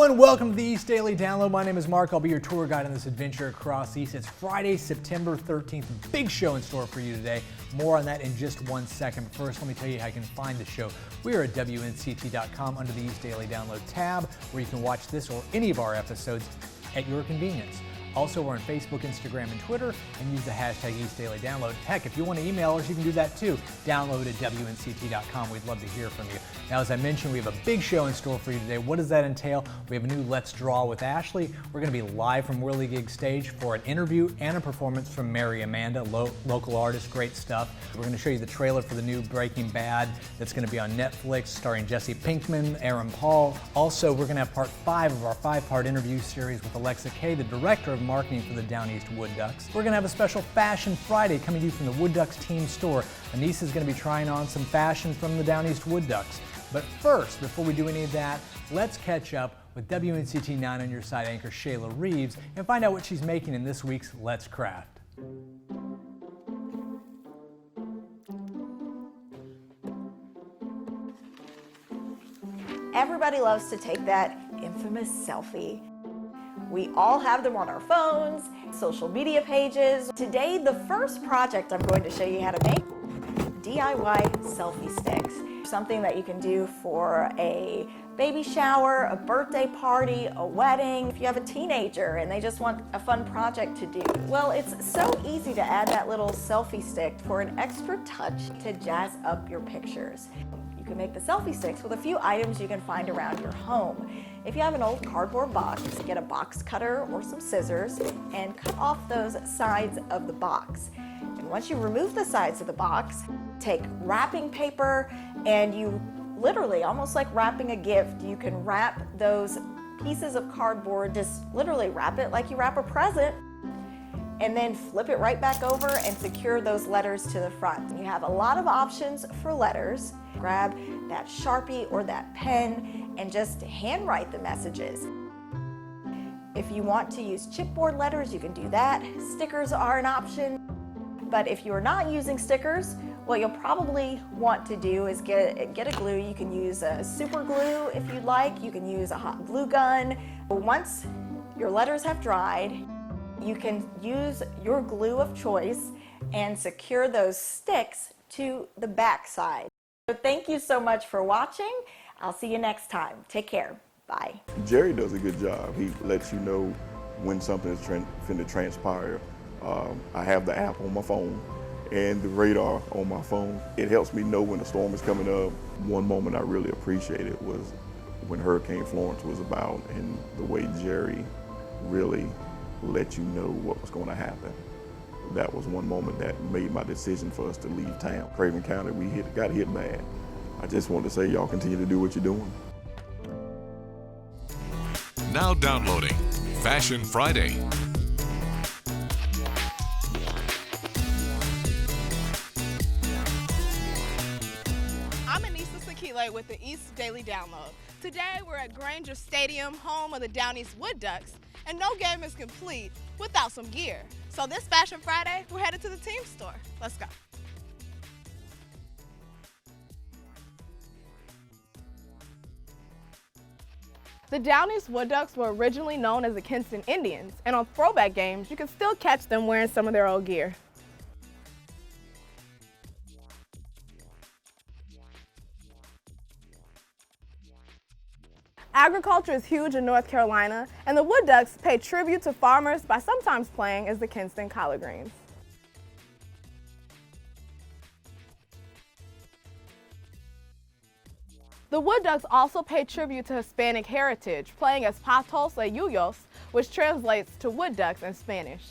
Hello and welcome to the East Daily Download. My name is Mark. I'll be your tour guide on this adventure across East. It's Friday, September 13th. Big show in store for you today. More on that in just 1 second. First, let me tell you how you can find the show. We are at WNCT.com under the East Daily Download tab, where you can watch this or any of our episodes at your convenience. Also, we're on Facebook, Instagram, and Twitter, and use the hashtag EastDailyDownload. Heck, if you want to email us, you can do that too. Download at WNCT.com. We'd love to hear from you. Now, as I mentioned, we have a big show in store for you today. What does that entail? We have a new Let's Draw with Ashley. We're going to be live from Whirligig Stage for an interview and a performance from Mary Amanda, local artist, great stuff. We're going to show you the trailer for the new Breaking Bad that's going to be on Netflix, starring Jesse Pinkman, Aaron Paul. Also, we're going to have part 5 of our 5-part interview series with Alexa Kay, the director of marketing for the Down East Wood Ducks. We're going to have a special Fashion Friday coming to you from the Wood Ducks team store. Anissa is going to be trying on some fashion from the Down East Wood Ducks. But first, before we do any of that, let's catch up with WNCT 9 on Your Side anchor Shayla Reeves and find out what she's making in this week's Let's Craft. Everybody loves to take that infamous selfie. We all have them on our phones, social media pages. Today, the first project I'm going to show you how to make, DIY selfie sticks. Something that you can do for a baby shower, a birthday party, a wedding. If you have a teenager and they just want a fun project to do. Well, it's so easy to add that little selfie stick for an extra touch to jazz up your pictures. You can make the selfie sticks with a few items you can find around your home. If you have an old cardboard box, get a box cutter or some scissors and cut off those sides of the box. And once you remove the sides of the box, take wrapping paper and you literally, almost like wrapping a gift, you can wrap those pieces of cardboard, just literally wrap it like you wrap a present, and then flip it right back over and secure those letters to the front. You have a lot of options for letters. Grab that Sharpie or that pen and just handwrite the messages. If you want to use chipboard letters, you can do that. Stickers are an option. But if you're not using stickers, what you'll probably want to do is get a glue. You can use a super glue if you'd like. You can use a hot glue gun. Once your letters have dried, you can use your glue of choice and secure those sticks to the back side. So thank you so much for watching. I'll see you next time. Take care. Bye. Jerry does a good job. He lets you know when something is finna transpire. I have the app on my phone and the radar on my phone. It helps me know when the storm is coming up. One moment I really appreciated was when Hurricane Florence was about, and the way Jerry really let you know what was going to happen. That was one moment that made my decision for us to leave town. Craven County, we got hit bad. I just wanted to say, y'all continue to do what you're doing. Now downloading Fashion Friday. I'm Anissa with the East Daily Download. Today we're at Granger Stadium, home of the Down East Wood Ducks, and no game is complete without some gear. So this Fashion Friday, we're headed to the team store. Let's go. The Down East Wood Ducks were originally known as the Kinston Indians, and on throwback games, you can still catch them wearing some of their old gear. Agriculture is huge in North Carolina, and the Wood Ducks pay tribute to farmers by sometimes playing as the Kinston Collard Greens. The Wood Ducks also pay tribute to Hispanic heritage, playing as Patos a Yuyos, which translates to Wood Ducks in Spanish.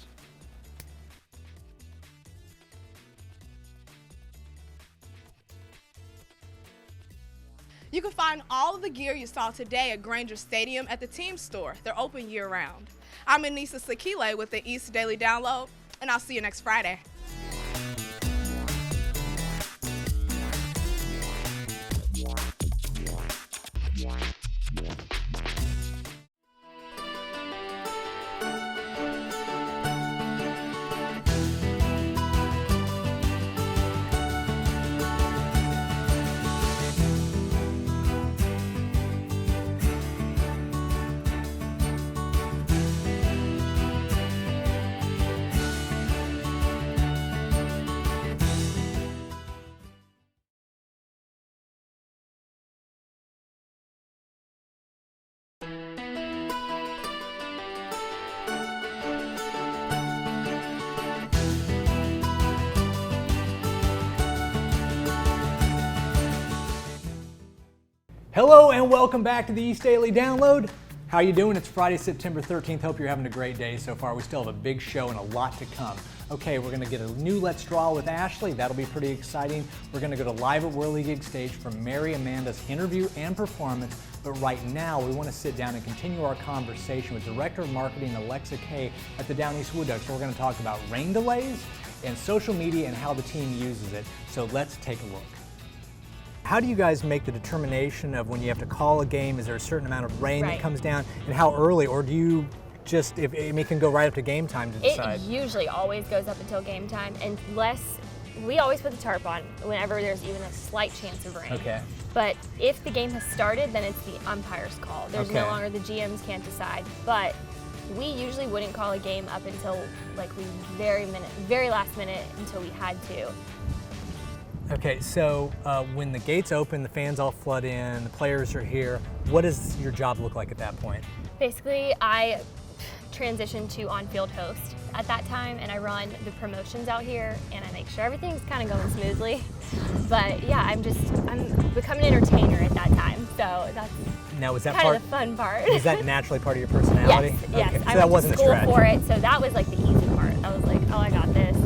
You can find all of the gear you saw today at Granger Stadium at the team store. They're open year-round. I'm Anissa Sakile with the East Daily Download, and I'll see you next Friday. Hello and welcome back to the East Daily Download. How you doing? It's Friday, September 13th. Hope you're having a great day so far. We still have a big show and a lot to come. Okay, we're going to get a new Let's Draw with Ashley. That'll be pretty exciting. We're going to go to Live at Whirligig Stage for Mary Amanda's interview and performance. But right now, we want to sit down and continue our conversation with Director of Marketing Alexa Kay at the Down East Wood Ducks. We're going to talk about rain delays and social media and how the team uses it. So let's take a look. How do you guys make the determination of when you have to call a game? Is there a certain amount of rain that comes down, and how early? Or do you just, if it can go right up to game time to decide? It usually always goes up until game time, unless we always put the tarp on whenever there's even a slight chance of rain. Okay. But if the game has started, then it's the umpire's call. There's no longer, the GMs can't decide. But we usually wouldn't call a game up until like very last minute until we had to. Okay, so when the gates open, the fans all flood in, the players are here, what does your job look like at that point? Basically, I transition to on-field host at that time, and I run the promotions out here, and I make sure everything's kind of going smoothly. But yeah, I'm becoming an entertainer at that time, so that's now, was that kind of the fun part. Is that naturally part of your personality? Yes, okay. yes. So that wasn't I went to a school stretch. for it, so that was like the easy part. I was like, oh, I got this.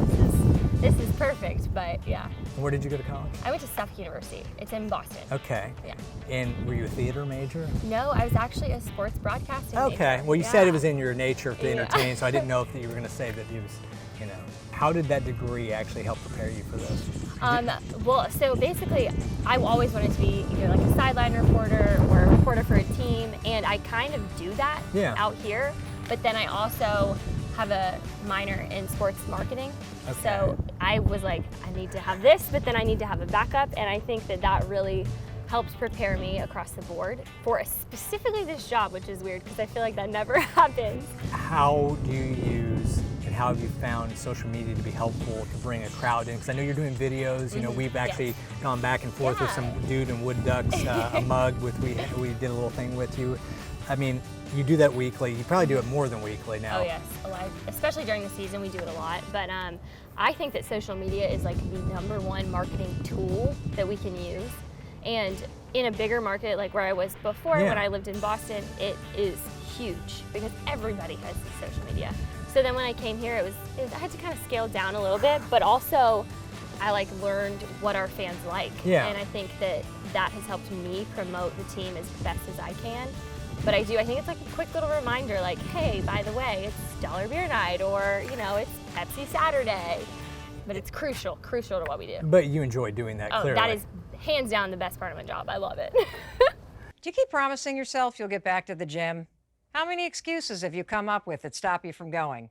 This is perfect, but yeah. And where did you go to college? I went to Suffolk University. It's in Boston. Okay. Yeah. And were you a theater major? No, I was actually a sports broadcasting major. Okay. Well, you said it was in your nature to entertain, so I didn't know if you were going to say that it was, you know. How did that degree actually help prepare you for this? Well, so basically, I always wanted to be either like a sideline reporter or a reporter for a team, and I kind of do that out here. But then I also have a minor in sports marketing. Okay. So I was like, I need to have this, but then I need to have a backup, and I think that really helps prepare me across the board for specifically this job, which is weird because I feel like that never happens. How do you use and how have you found social media to be helpful to bring a crowd in? Because I know you're doing videos. You know, we've actually gone back and forth with some dude in Wood Ducks, a mug with we did a little thing with you. I mean, you do that weekly. You probably do it more than weekly now. Oh yes, especially during the season, we do it a lot. But I think that social media is like the #1 marketing tool that we can use. And in a bigger market like where I was before, when I lived in Boston, it is huge because everybody has social media. So then when I came here, I had to kind of scale down a little bit, but also I learned what our fans like. Yeah. And I think that has helped me promote the team as best as I can. But I think it's like a quick little reminder, like, hey, by the way, it's Dollar Beer Night, or, you know, it's Pepsi Saturday. But it's crucial to what we do. But you enjoy doing that, clearly. That is hands down the best part of my job. I love it. Do you keep promising yourself you'll get back to the gym? How many excuses have you come up with that stop you from going?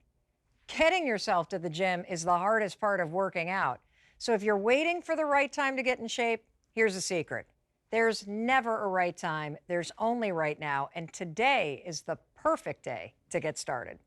Getting yourself to the gym is the hardest part of working out. So if you're waiting for the right time to get in shape, here's a secret. There's never a right time. There's only right now. And today is the perfect day to get started.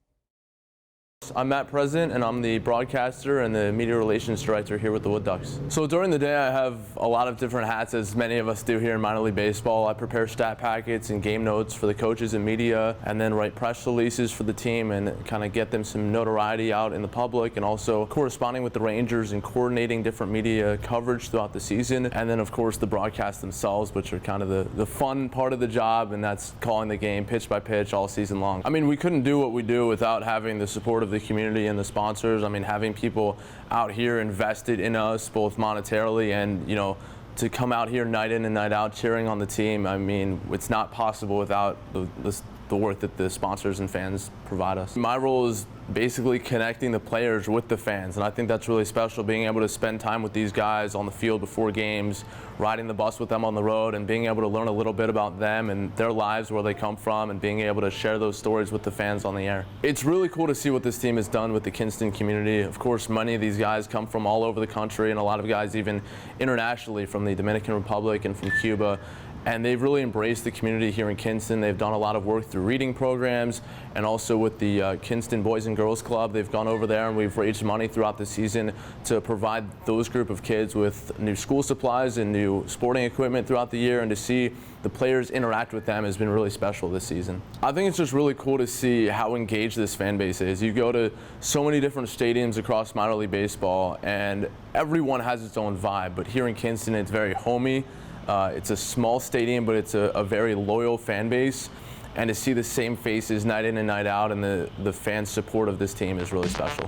I'm Matt President, and I'm the broadcaster and the media relations director here with the Wood Ducks. So during the day, I have a lot of different hats, as many of us do here in minor league baseball. I prepare stat packets and game notes for the coaches and media, and then write press releases for the team and kind of get them some notoriety out in the public, and also corresponding with the Rangers and coordinating different media coverage throughout the season. And then, of course, the broadcasts themselves, which are kind of the fun part of the job, and that's calling the game pitch by pitch all season long. I mean, we couldn't do what we do without having the support of the community and the sponsors. I mean, having people out here invested in us, both monetarily and, you know, to come out here night in and night out cheering on the team. I mean, it's not possible without the work that the sponsors and fans provide us. My role is basically connecting the players with the fans, and I think that's really special, being able to spend time with these guys on the field before games, riding the bus with them on the road, and being able to learn a little bit about them and their lives, where they come from, and being able to share those stories with the fans on the air. It's really cool to see what this team has done with the Kinston community. Of course, many of these guys come from all over the country, and a lot of guys even internationally, from the Dominican Republic and from Cuba. And they've really embraced the community here in Kinston. They've done a lot of work through reading programs, and also with the Kinston Boys and Girls Club. They've gone over there, and we've raised money throughout the season to provide those group of kids with new school supplies and new sporting equipment throughout the year, and to see the players interact with them has been really special this season. I think it's just really cool to see how engaged this fan base is. You go to so many different stadiums across minor league baseball, and everyone has its own vibe, but here in Kinston, it's very homey. It's a small stadium, but it's a very loyal fan base. And to see the same faces night in and night out and the fan support of this team is really special.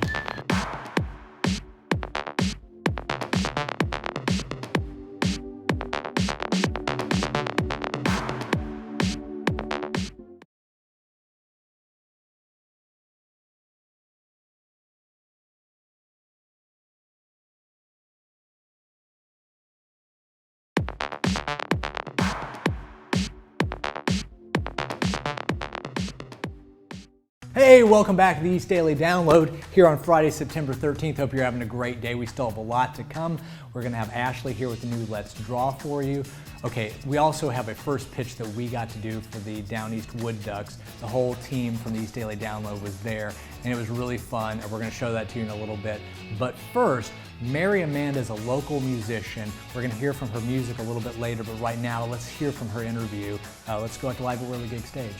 Hey, welcome back to the East Daily Download here on Friday, September 13th. Hope you're having a great day. We still have a lot to come. We're going to have Ashley here with the new Let's Draw for you. Okay, we also have a first pitch that we got to do for the Down East Wood Ducks. The whole team from the East Daily Download was there, and it was really fun, and we're going to show that to you in a little bit. But first, Mary Amanda is a local musician. We're going to hear from her music a little bit later, but right now, let's hear from her interview. Let's go out to live at Whirligig Stage.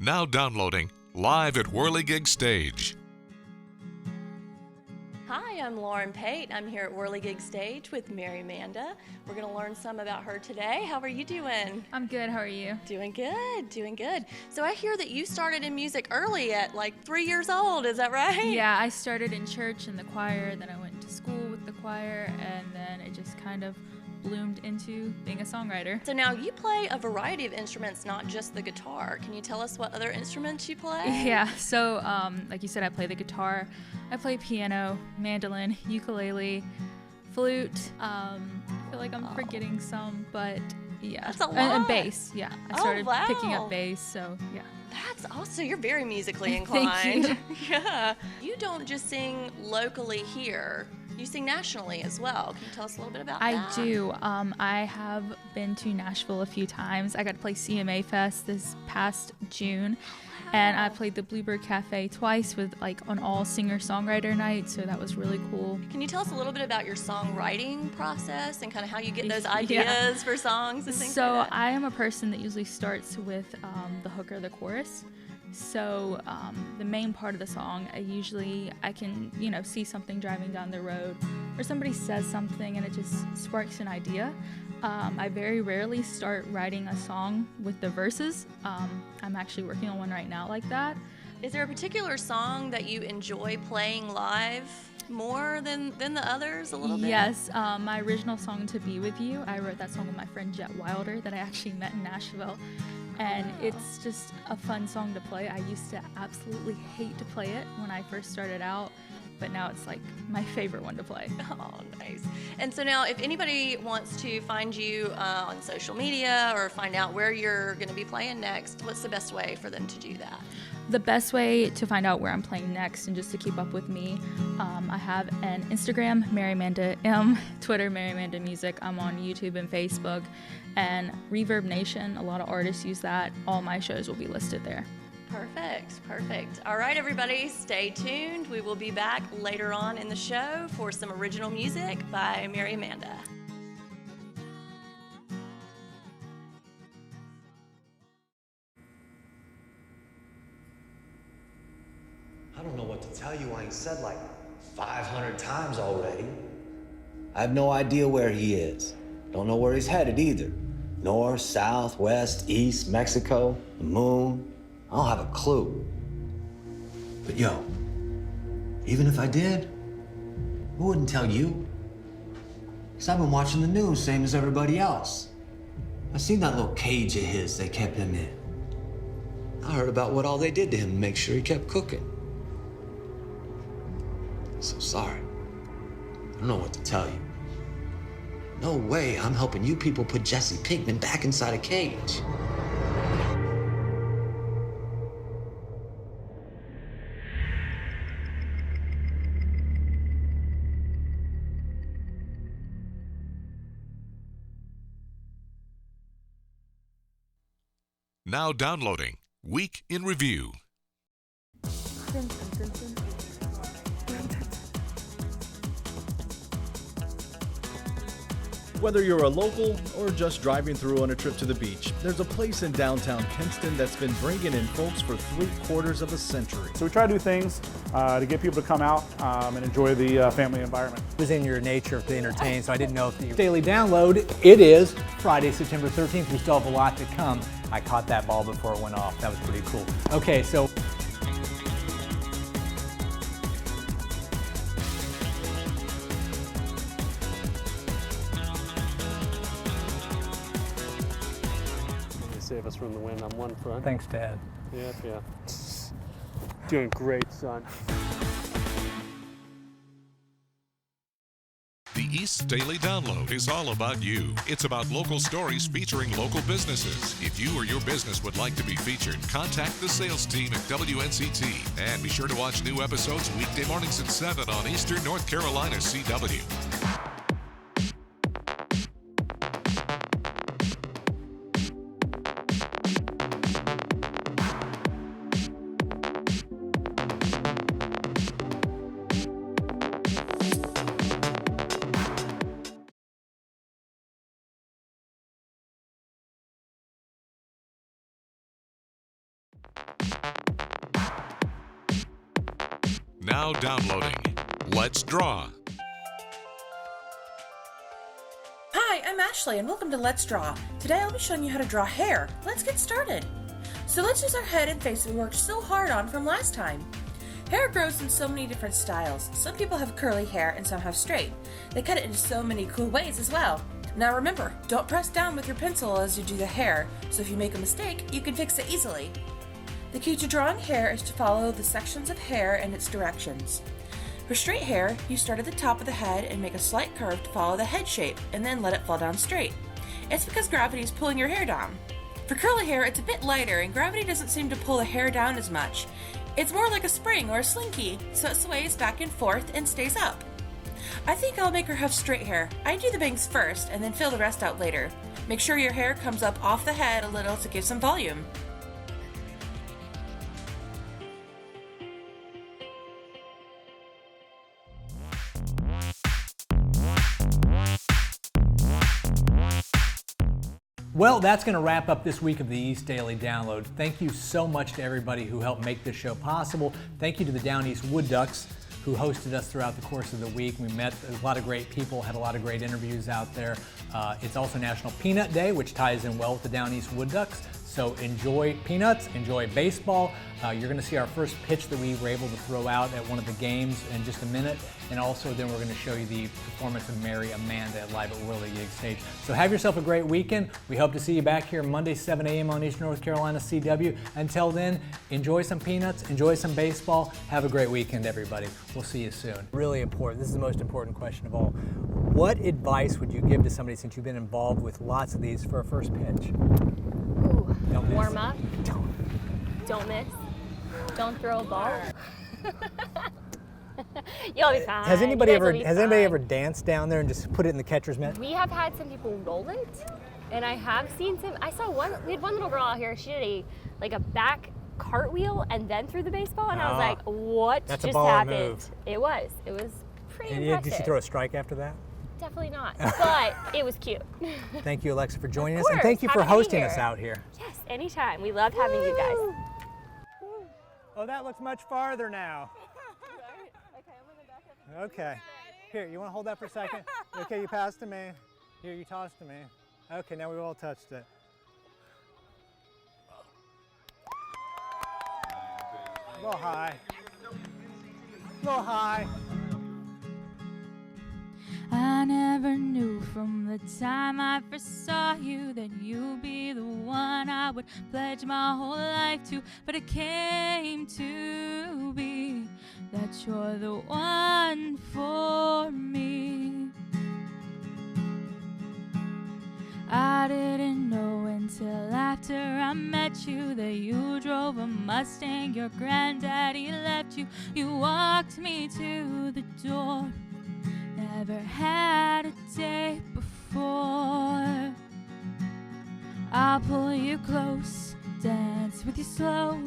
Now downloading live at Whirligig Stage. Hi, I'm Lauren Pate. I'm here at Whirligig Stage with Mary Amanda. We're going to learn some about her today. How are you doing? I'm good. How are you? Doing good, doing good. So I hear that you started in music early at like 3 years old. Is that right? Yeah, I started in church in the choir, then I went to school with the choir, and then it just kind of bloomed into being a songwriter. So now you play a variety of instruments, not just the guitar. Can you tell us what other instruments you play? Yeah, so like you said, I play the guitar, I play piano, mandolin, ukulele, flute. I feel like I'm forgetting some, but yeah. That's a lot. And bass, yeah. I started wow. picking up bass, so yeah. That's awesome. You're very musically inclined. Thank you. Yeah. You don't just sing locally here. You sing nationally as well. Can you tell us a little bit about that? I do. I have been to Nashville a few times. I got to play CMA Fest this past June. And I played the Bluebird Cafe twice with on all singer-songwriter nights, so that was really cool. Can you tell us a little bit about your songwriting process and kind of how you get those ideas for songs and things like that? I am a person that usually starts with the hook or the chorus. So the main part of the song, I can see something driving down the road, or somebody says something and it just sparks an idea. I very rarely start writing a song with the verses. I'm actually working on one right now like that. Is there a particular song that you enjoy playing live more than the others a little bit? Yes, my original song, To Be With You, I wrote that song with my friend Jet Wilder that I actually met in Nashville. And it's just a fun song to play. I used to absolutely hate to play it when I first started out, but now it's like my favorite one to play. Oh, nice. And so now if anybody wants to find you on social media or find out where you're going to be playing next, what's the best way for them to do that? The best way to find out where I'm playing next and just to keep up with me, I have an Instagram, Mary Amanda M, Twitter, Mary Amanda Music. I'm on YouTube and Facebook, and Reverb Nation. A lot of artists use that. All my shows will be listed there. Perfect, perfect. All right, everybody, stay tuned. We will be back later on in the show for some original music by Mary Amanda. I don't know what to tell you. I ain't said like 500 times already. I have no idea where he is. Don't know where he's headed either. North, south, west, east, Mexico, the moon. I don't have a clue. But yo, even if I did, who wouldn't tell you? Because I've been watching the news, same as everybody else. I seen that little cage of his they kept him in. I heard about what all they did to him to make sure he kept cooking. So sorry. I don't know what to tell you. No way I'm helping you people put Jesse Pinkman back inside a cage. Now downloading Week in Review. Whether you're a local or just driving through on a trip to the beach, there's a place in downtown Kinston that's been bringing in folks for 3/4 of a century. So we try to do things to get people to come out and enjoy the family environment. It was in your nature to entertain, so I didn't know if the daily download, it is Friday, September 13th. We still have a lot to come. I caught that ball before it went off. That was pretty cool. Okay, so save us from the wind on one front. Thanks, Dad. Yeah. Doing great, son. The East Daily Download is all about you. It's about local stories featuring local businesses. If you or your business would like to be featured, contact the sales team at WNCT. And be sure to watch new episodes weekday mornings at 7 on Eastern North Carolina CW. Now downloading. Let's Draw. Hi, I'm Ashley and welcome to Let's Draw. Today I'll be showing you how to draw hair. Let's get started. So let's use our head and face that we worked so hard on from last time. Hair grows in so many different styles. Some people have curly hair and some have straight. They cut it into so many cool ways as well. Now remember, don't press down with your pencil as you do the hair, so if you make a mistake, you can fix it easily. The key to drawing hair is to follow the sections of hair and its directions. For straight hair, you start at the top of the head and make a slight curve to follow the head shape, and then let it fall down straight. It's because gravity is pulling your hair down. For curly hair, it's a bit lighter and gravity doesn't seem to pull the hair down as much. It's more like a spring or a slinky, so it sways back and forth and stays up. I think I'll make her have straight hair. I do the bangs first and then fill the rest out later. Make sure your hair comes up off the head a little to give some volume. well, that's going to wrap up this week of the East Daily Download. Thank you so much to everybody who helped make this show possible. Thank you to the Down East Wood Ducks who hosted us throughout the course of the week. We met a lot of great people, had a lot of great interviews out there. It's also National Peanut Day, which ties in well with the Down East Wood Ducks. So enjoy peanuts, enjoy baseball. You're going to see our first pitch that we were able to throw out at one of the games in just a minute. And also then we're going to show you the performance of Mary Amanda live at Whirly Gig Stage. So have yourself a great weekend. We hope to see you back here Monday, 7 a.m. on Eastern North Carolina CW. Until then, enjoy some peanuts, enjoy some baseball. Have a great weekend, everybody. We'll see you soon. Really important. This is the most important question of all. What advice would you give to somebody, since you've been involved with lots of these, for a first pitch? Ooh, Don't warm miss. up. Don't miss. Don't throw a ball. You'll be fine. Has anybody ever danced down there and just put it in the catcher's mitt? We have had some people roll it, and I have seen some. I saw one. We had one little girl out here. She did a back cartwhile and then threw the baseball, and I was like, "What That's just a baller happened?" move. It was pretty And impressive. did she throw a strike after that? Definitely not, but it was cute. Thank you, Alexa, for joining Of us, and course. thank you for Happy to be hosting here. us out here. Yes, anytime. We love having you guys. Oh, that looks much farther now. Okay. Here, you want to hold that for a second? Okay, you passed to me. Here, you tossed to me. Okay, now we've all touched it. A little high. A little high. I never knew from the time I first saw you that you'd be the one I would pledge my whole life to, but it came to be that you're the one for me. I didn't know until after I met you that you drove a Mustang, your granddaddy left you. You walked me to the door. Never had a day before. I'll pull you close, dance with you slow,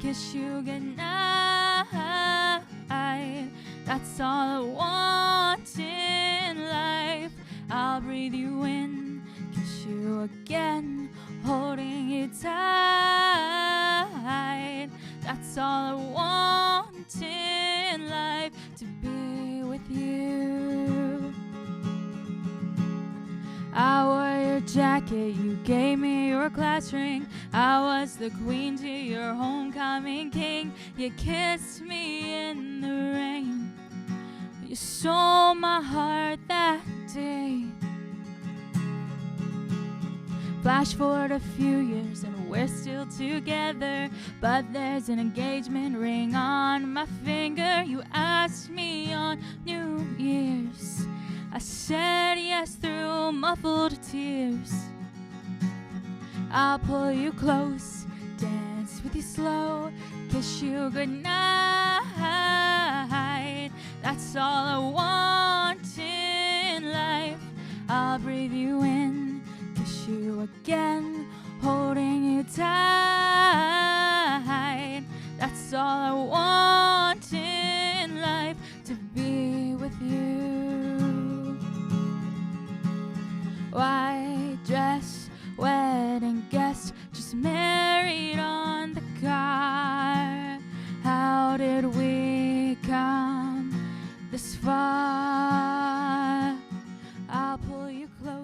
kiss you goodnight. That's all I want in life. I'll I'll breathe you in, kiss you again, holding you tight. That's all I want in life, to be with you. I wore your jacket, you gave me your class ring. I was the queen to your homecoming king. You kissed me in the rain. You stole my heart that day. Flash forward a few years and we're still together, but there's an engagement ring on my finger. You asked me on New Year's, I said yes through muffled tears. I'll pull you close, dance with you slow, kiss you goodnight. That's all I want in life. I'll breathe you in, kiss you again, holding you tight. That's all I want in life, to be with you. White dress, wedding guest, just married on the car. How did we come this far? I'll pull you close.